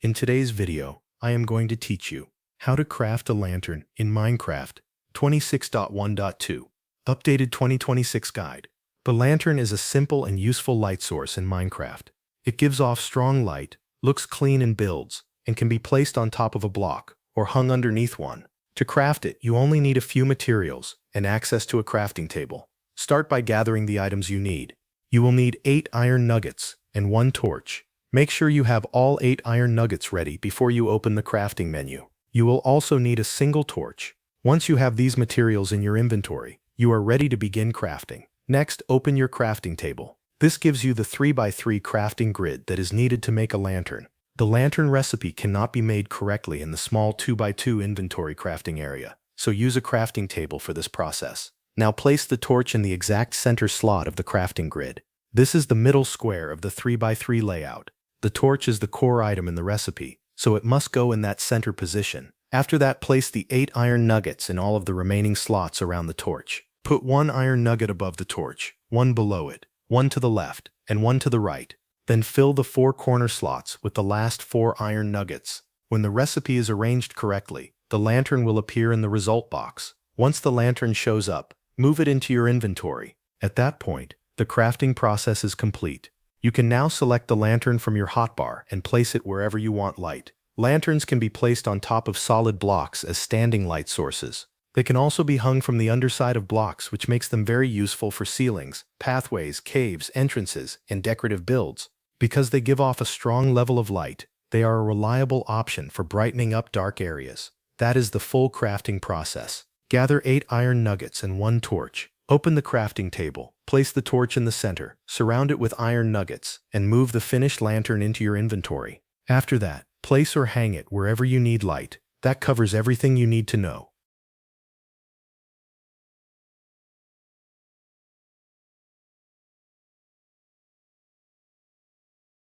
In today's video, I am going to teach you how to craft a lantern in Minecraft 26.1.2, updated 2026 guide. The lantern is a simple and useful light source in Minecraft. It gives off strong light, looks clean in builds, and can be placed on top of a block or hung underneath one. To craft it, you only need a few materials and access to a crafting table. Start by gathering the items you need. You will need 8 iron nuggets and 1 torch. Make sure you have all 8 iron nuggets ready before you open the crafting menu. You will also need a single torch. Once you have these materials in your inventory, you are ready to begin crafting. Next, open your crafting table. This gives you the 3x3 crafting grid that is needed to make a lantern. The lantern recipe cannot be made correctly in the small 2x2 inventory crafting area, so use a crafting table for this process. Now place the torch in the exact center slot of the crafting grid. This is the middle square of the 3x3 layout. The torch is the core item in the recipe, so it must go in that center position. After that, place the 8 iron nuggets in all of the remaining slots around the torch. Put 1 iron nugget above the torch, 1 below it, 1 to the left, and 1 to the right. Then fill the 4 corner slots with the last 4 iron nuggets. When the recipe is arranged correctly, the lantern will appear in the result box. Once the lantern shows up, move it into your inventory. At that point, the crafting process is complete. You can now select the lantern from your hotbar and place it wherever you want light. Lanterns can be placed on top of solid blocks as standing light sources. They can also be hung from the underside of blocks, which makes them very useful for ceilings, pathways, caves, entrances, and decorative builds. Because they give off a strong level of light, they are a reliable option for brightening up dark areas. That is the full crafting process. Gather 8 iron nuggets and 1 torch. Open the crafting table, place the torch in the center, surround it with iron nuggets, and move the finished lantern into your inventory. After that, place or hang it wherever you need light. That covers everything you need to know.